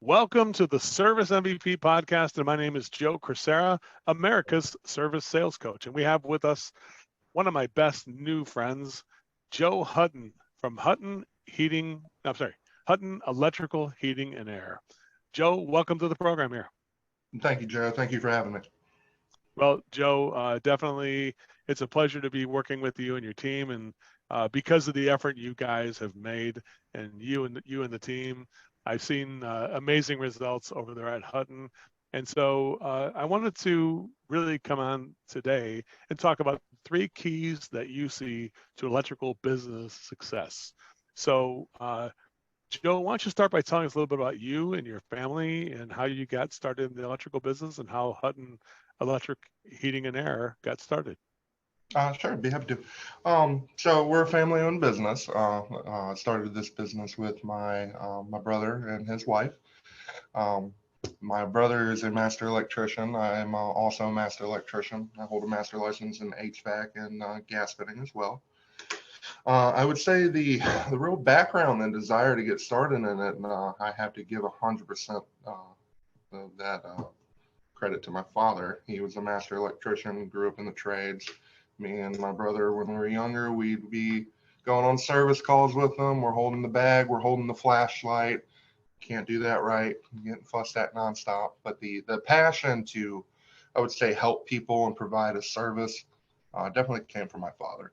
Welcome to the Service MVP podcast, and my name is Joe Crisara, America's service sales coach. And we have with us one of my best new friends, Joe Hutton from Hutton Electrical Heating and Air. Joe, welcome to the program here. Thank you, Joe. Thank you for having me. Well, Joe, definitely it's a pleasure to be working with you and your team, and because of the effort you guys have made, and you and the team, I've seen amazing results over there at Hutton. And so I wanted to really come on today and talk about three keys that you see to electrical business success. So, Joe, why don't you start by telling us a little bit about you and your family and how you got started in the electrical business and how Hutton Electric Heating and Air got started? Sure, I'd be happy to. So we're a family-owned business. I started this business with my brother and his wife. Um, my brother is a master electrician. I'm also a master electrician. I hold a master license in HVAC and gas fitting as well. I would say the real background and desire to get started in it, I have to give 100% of that credit to my father. He was a master electrician, grew up in the trades. Me and my brother, when we were younger, we'd be going on service calls with them. We're holding the bag, we're holding the flashlight. Can't do that right. Getting fussed at nonstop. But the passion to, I would say, help people and provide a service definitely came from my father.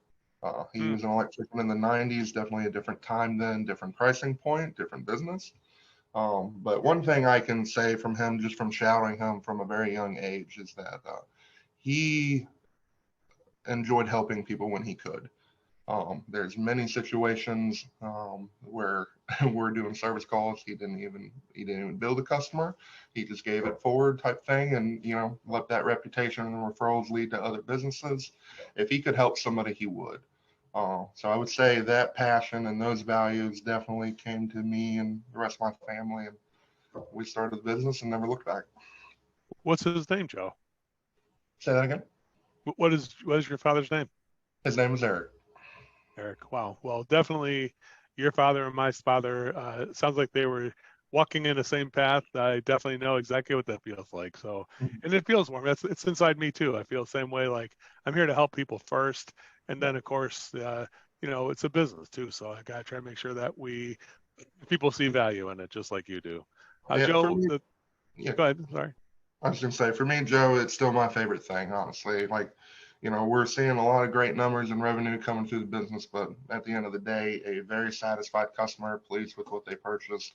He Hmm. was an electrician in the 90s, definitely a different time then, different pricing point, different business. But one thing I can say from him, just from shadowing him from a very young age, is that he enjoyed helping people when he could. There's many situations where we're doing service calls. He didn't even bill the customer. He just gave it forward type thing, and let that reputation and referrals lead to other businesses. If he could help somebody, he would. So I would say that passion and those values definitely came to me and the rest of my family, and we started the business and never looked back. What's his name, Joe? Say that again. What is your father's name? His name is Eric. Eric. Wow. Well, definitely your father and my father, sounds like they were walking in the same path. I definitely know exactly what that feels like. So, and it feels warm. It's inside me too. I feel the same way. Like I'm here to help people first. And then of course, it's a business too. So I got to try to make sure that people see value in it, just like you do. Yeah, for Joe, me, yeah. go ahead. Sorry. I was gonna say, for me, Joe, it's still my favorite thing, honestly. Like, we're seeing a lot of great numbers and revenue coming through the business, but at the end of the day, a very satisfied customer, pleased with what they purchased,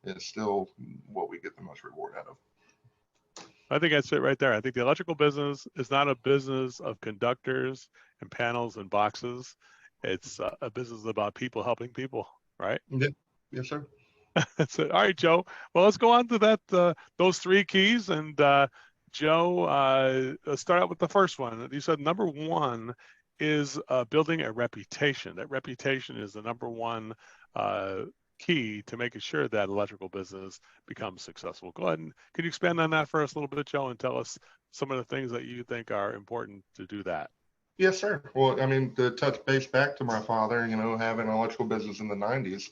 is still what we get the most reward out of. I think that's it right there. I think the electrical business is not a business of conductors and panels and boxes. It's a business about people helping people, right? Yeah, yes, sir. That's it. All right, Joe. Well, let's go on to those three keys. And Joe, let's start out with the first one. You said number one is building a reputation. That reputation is the number one uh, key to making sure that electrical business becomes successful. Go ahead and can you expand on that for us a little bit, Joe, and tell us some of the things that you think are important to do that? Yes, sir. Well, I mean, to touch base back to my father, having an electrical business in the 90s,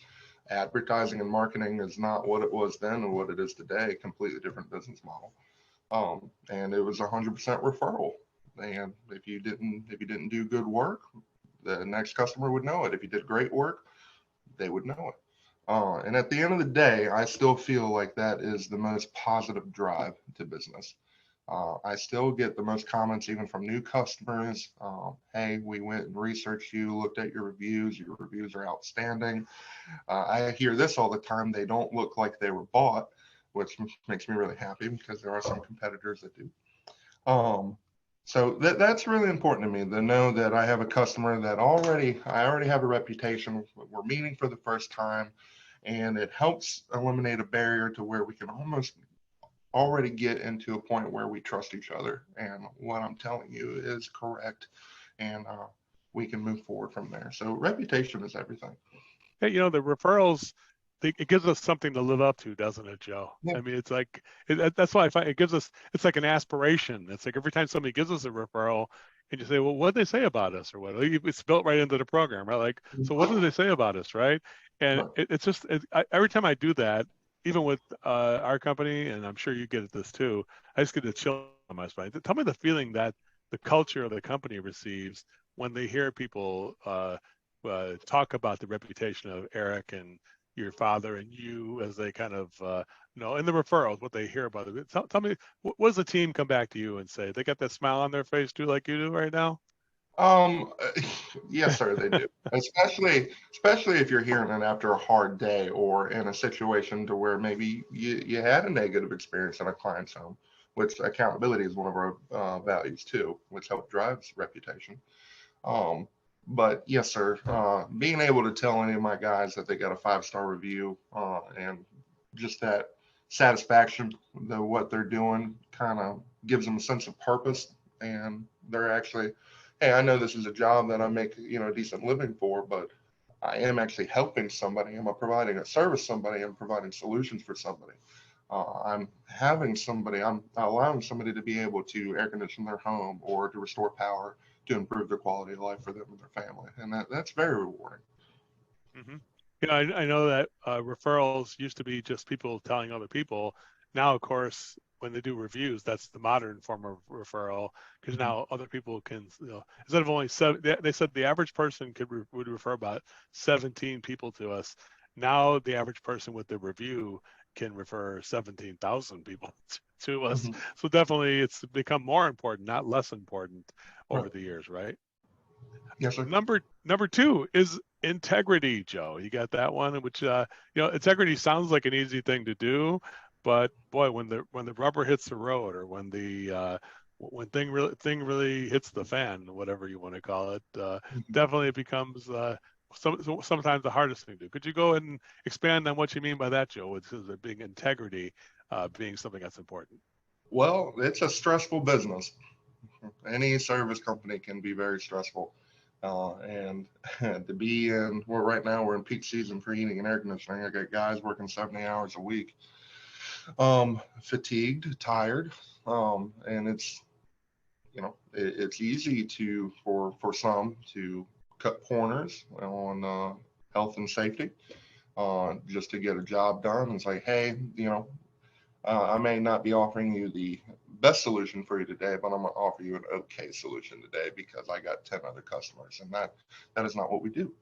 advertising and marketing is not what it was then and what it is today. Completely different business model. And it was 100% referral. And if you didn't do good work, the next customer would know it. If you did great work, they would know it. And at the end of the day, I still feel like that is the most positive drive to business. I still get the most comments even from new customers. Hey, we went and researched you, looked at your reviews. Your reviews are outstanding. I hear this all the time. They don't look like they were bought, which makes me really happy because there are some competitors that do. Um, so that's really important to me to know that I have a customer that I already have a reputation. We're meeting for the first time, and it helps eliminate a barrier to where we can almost already get into a point where we trust each other, and what I'm telling you is correct, and we can move forward from there. So reputation is everything. Hey, the referrals, it gives us something to live up to, doesn't it, Joe? Yeah. I mean, it's like that's why I find it gives us. It's like an aspiration. It's like every time somebody gives us a referral, and you say, "Well, what did they say about us?" or what? It's built right into the program, right? Like, so what did they say about us, right? And Right. it's just every time I do that, even with our company, and I'm sure you get at this too, I just get a chill on my spine. Tell me the feeling that the culture of the company receives when they hear people talk about the reputation of Eric and your father and you as they kind of, and the referrals, what they hear about it. Tell me, what does the team come back to you and say? They got that smile on their face too, like you do right now? Um, yes, sir, they do. Especially if you're hearing it after a hard day or in a situation to where maybe you had a negative experience in a client's home, which accountability is one of our values too, which help drives reputation. Um, but yes, sir, being able to tell any of my guys that they got a 5-star review and just that satisfaction that what they're doing kind of gives them a sense of purpose, and they're actually, hey, I know this is a job that I make a decent living for, but I am actually helping somebody. I'm providing a service to somebody. I'm providing solutions for somebody. I'm allowing somebody to be able to air condition their home or to restore power to improve their quality of life for them and their family. And that's very rewarding. Mm-hmm. I know that referrals used to be just people telling other people. Now, of course, when they do reviews, that's the modern form of referral because Mhm. now other people can, instead of only seven, they said the average person would refer about 17 people to us. Now, the average person with the review can refer 17,000 people to us. Mhm. So definitely, it's become more important, not less important Right. over the years, right? Yes, sir. Number two is integrity, Joe. You got that one, which integrity sounds like an easy thing to do, but boy, when the rubber hits the road, or when thing really hits the fan, whatever you want to call it, Mhm. definitely it becomes sometimes the hardest thing to do. Could you go ahead and expand on what you mean by that, Joe? With being integrity, being something that's important. Well, it's a stressful business. Any service company can be very stressful. And to be in, well, right now we're in peak season for heating and air conditioning. I got guys working 70 hours a week, fatigued, tired, and it's easy for some to cut corners on health and safety, just to get a job done and say, hey, I may not be offering you the best solution for you today, but I'm going to offer you an okay solution today because I got 10 other customers, and that is not what we do.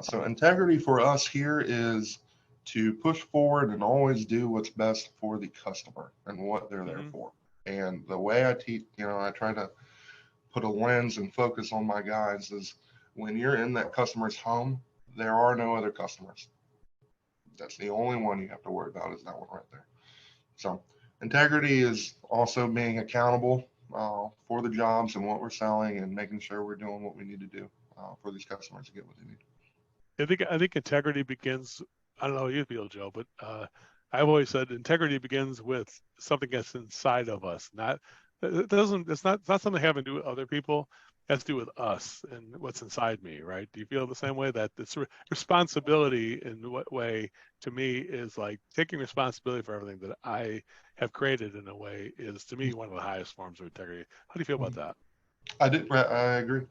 So integrity for us here is to push forward and always do what's best for the customer and what they're there Mm-hmm. for. And the way I teach, I try to put a lens and focus on my guys is when you're in that customer's home, there are no other customers. That's the only one you have to worry about is that one right there. So integrity is also being accountable for the jobs and what we're selling and making sure we're doing what we need to do for these customers to get what they need. I think integrity begins. I don't know how you feel, Joe, but I've always said integrity begins with something that's inside of us. Not it doesn't. It's not something having to do with other people. It has to do with us and what's inside me, right? Do you feel the same way that this responsibility in what way to me is like taking responsibility for everything that I have created in a way is to me one of the highest forms of integrity. How do you feel about that? I agree.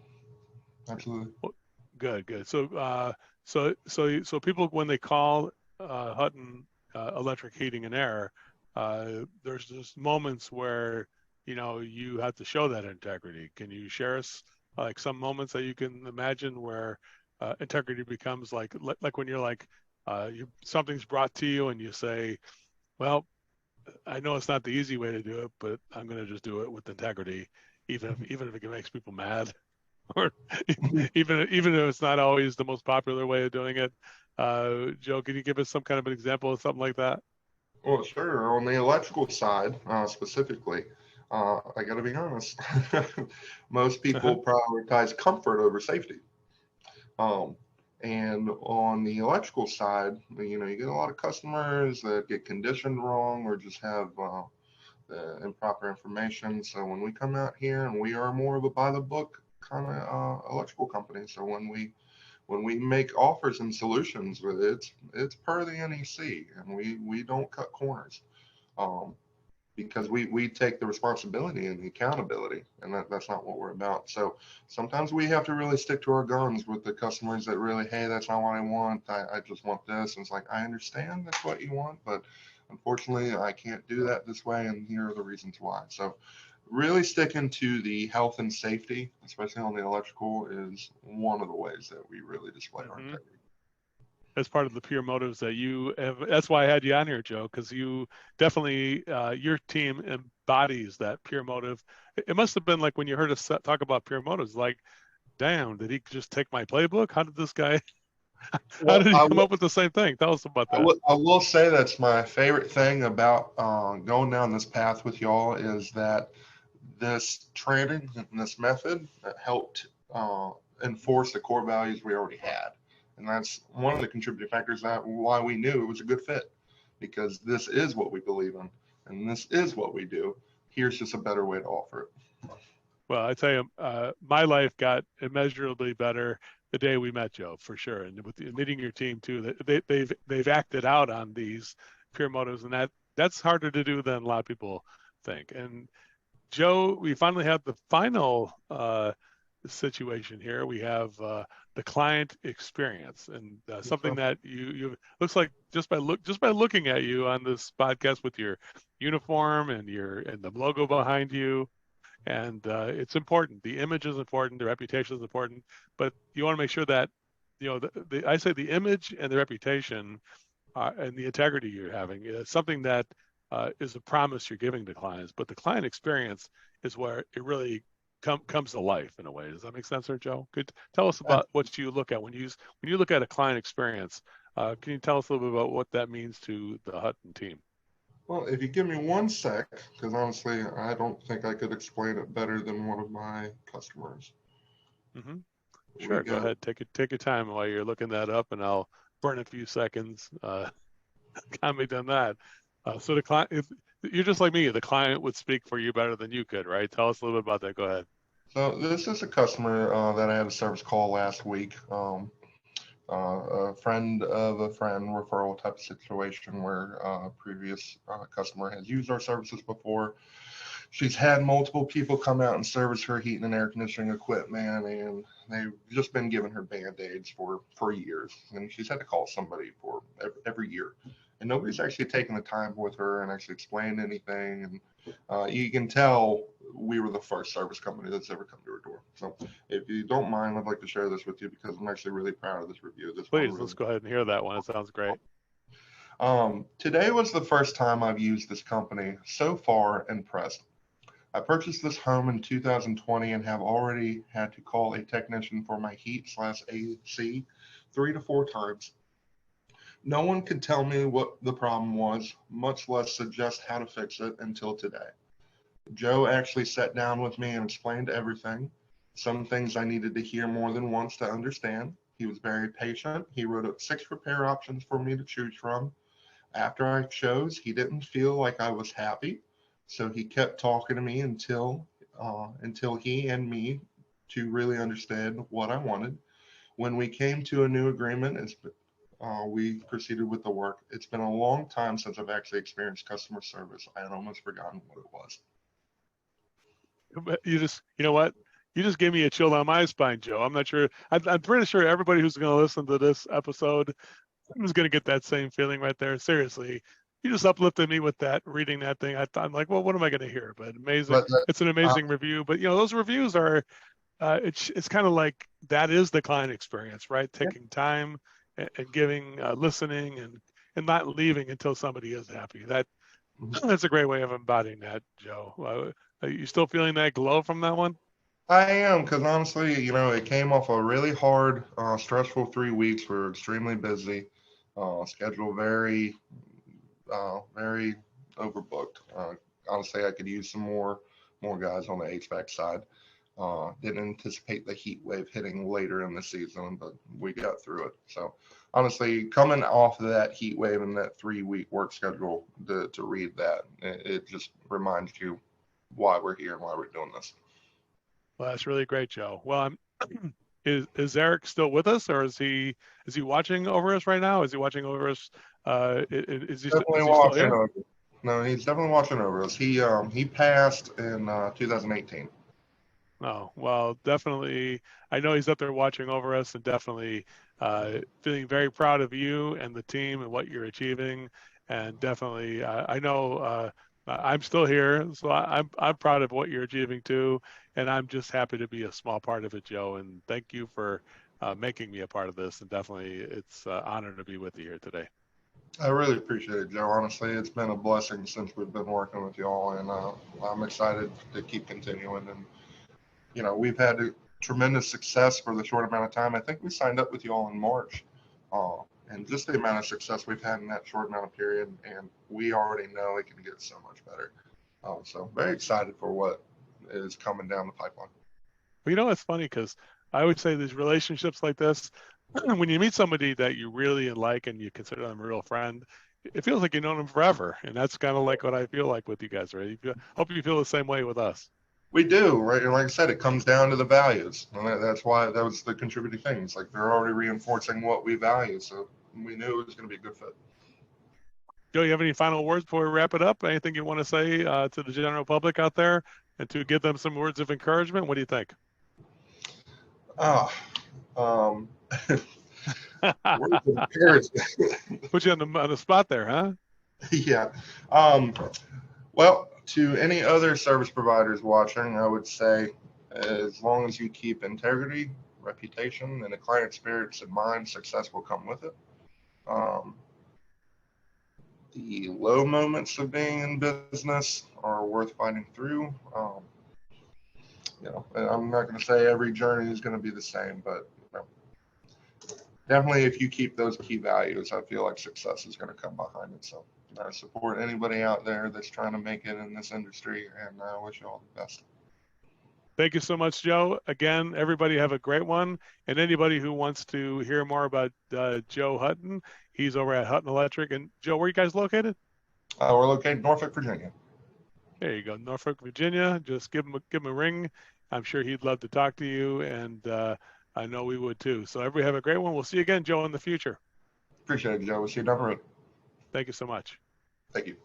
Absolutely. Well, good, good. So people when they call Hutton Electric Heating and Air, there's just moments where you have to show that integrity. Can you share us like some moments that you can imagine where integrity becomes like when you're like something's brought to you and you say, well, I know it's not the easy way to do it, but I'm going to just do it with integrity, even if it makes people mad. Or even if it's not always the most popular way of doing it. Joe, can you give us some kind of an example of something like that? Well, sure. On the electrical side, specifically, I got to be honest. Most people prioritize comfort over safety. Um, and on the electrical side, you get a lot of customers that get conditioned wrong or just have the improper information. So when we come out here, and we are more of a by the book kind of electrical company, so when we make offers and solutions, it's per the NEC, and we don't cut corners. Um, because we take the responsibility and the accountability, and that's not what we're about. So sometimes we have to really stick to our guns with the customers that really, hey, that's not what I want. I just want this. And it's like, I understand that's what you want, but unfortunately I can't do that this way. And here are the reasons why. So really sticking to the health and safety, especially on the electrical, is one of the ways that we really display our Mm-hmm. integrity. As part of the pure motives that you have. That's why I had you on here, Joe, because you definitely, your team embodies that pure motive. It must have been like when you heard us talk about pure motives, like, damn, did he just take my playbook? How did this guy, how Well, did he come up with the same thing? Tell us about that. I will say that's my favorite thing about going down this path with y'all is that this training and this method helped enforce the core values we already had. And that's one of the contributing factors that why we knew it was a good fit, because this is what we believe in and this is what we do. Here's just a better way to offer it. Well, I tell you, my life got immeasurably better the day we met, Joe, for sure. And with meeting your team too, they've acted out on these pure motives, and that's harder to do than a lot of people think. And Joe, we finally have the final situation here. We have the client experience, and something So, that you looks like just by looking at you on this podcast with your uniform and the logo behind you, and it's important. The image is important. The reputation is important, but you want to make sure that I say the image and the reputation and the integrity you're having is something that is a promise you're giving to clients. But the client experience is where it really comes to life in a way. Does that make sense, there, Joe? Could tell us about what you look at when you look at a client experience. Can you tell us a little bit about what that means to the Hutton team? well, if you give me one sec, because honestly, I don't think I could explain it better than one of my customers. Mm-hmm. We Sure, go got ahead. Take your time while you're looking that up, and I'll burn a few seconds. Comment on that. So the client, if you're just like me, the client would speak for you better than you could, right? Tell us a little bit about that. Go ahead. So this is a customer that I had a service call last week. A friend of a friend referral type of situation where a previous customer has used our services before. She's had multiple people come out and service her heating and air conditioning equipment, and they've just been giving her band-aids for years. And she's had to call somebody for every year. And nobody's actually taken the time with her and actually explained anything. And you can tell we were the first service company that's ever come to her door. So if you don't mind, I'd like to share this with you because I'm actually really proud of this review. This one Please, really. let's go ahead and hear that one. It sounds great. Today was the first time I've used this company. So far, impressed. I purchased this home in 2020 and have already had to call a technician for my heat/AC 3 to 4 times. No one could tell me what the problem was, much less suggest how to fix it until today. Joe actually sat down with me and explained everything. Some things I needed to hear more than once to understand. He was very patient. He wrote up 6 repair options for me to choose from. After I chose, he didn't feel like I was happy, so he kept talking to me until he and me to really understand what I wanted. When we came to a new agreement, we proceeded with the work. It's been a long time since I've actually experienced customer service. I had almost forgotten what it was. You know what? You just gave me a chill down my spine, Joe. I'm not sure. I'm pretty sure everybody who's going to listen to this episode is going to get that same feeling right there. Seriously, you just uplifted me with that, reading that thing. I'm like, well, what am I going to hear? But amazing. But It's an uh, amazing review. But those reviews are, it's kind of like that is the client experience, right? yeah, Taking time and giving, listening, and not leaving until somebody is happy. That's a great way of embodying that, Joe. Are you still feeling that glow from that one? I am, because honestly, it came off a really hard, stressful 3 weeks. We were extremely busy, schedule very overbooked. Honestly, I could use some more guys on the HVAC side. Didn't anticipate the heat wave hitting later in the season, but we got through it. So honestly, coming off of that heat wave and that 3 week work schedule to read that, it just reminds you why we're here and why we're doing this. Well, that's really great, Joe. Well, is Eric still with us, or is he watching over us right now? Is he watching over us? Is he Definitely is he still watching here? over. No, he's definitely watching over us. He passed in 2018. Oh, well, definitely. I know he's up there watching over us and definitely feeling very proud of you and the team and what you're achieving. And definitely, I know I'm still here, so I'm proud of what you're achieving too. And I'm just happy to be a small part of it, Joe. And thank you for making me a part of this. And definitely, it's an honor to be with you here today. I really appreciate it, Joe. Honestly, it's been a blessing since we've been working with y'all, and I'm excited to keep continuing. And we've had a tremendous success for the short amount of time. I think we signed up with y'all in March, uh, and just the amount of success we've had in that short amount of period, and we already know it can get so much better. So very excited for what is coming down the pipeline. Well, it's funny because I always say these relationships like this, when you meet somebody that you really like and you consider them a real friend, it feels like you've known them forever. And that's kind of like what I feel like with you guys, right? Hope you feel the same way with us. We do, right? And like I said, it comes down to the values, and that's why that was the contributing thing. It's like they're already reinforcing what we value, so we knew it was going to be a good fit. Joe, you have any final words before we wrap it up? Anything you want to say to the general public out there and to give them some words of encouragement? What do you think? Ah, um, words of encouragement. Put you on the spot there, huh? Yeah. Um, well, to any other service providers watching, I would say as long as you keep integrity, reputation, and the client spirits in mind, success will come with it. Um, the low moments of being in business are worth fighting through. I'm not going to say every journey is going to be the same, but definitely if you keep those key values, I feel like success is going to come behind it. So I support anybody out there that's trying to make it in this industry, and I wish you all the best. Thank you so much, Joe. Again, everybody have a great one. And anybody who wants to hear more about Joe Hutton, he's over at Hutton Electric. And Joe, where are you guys located? We're located in Norfolk, Virginia. There you go, Norfolk, Virginia. Just give him a ring. I'm sure he'd love to talk to you, and I know we would too. So everybody have a great one. We'll see you again, Joe, in the future. Appreciate it, Joe. We'll see you down the road. Thank you so much. Thank you.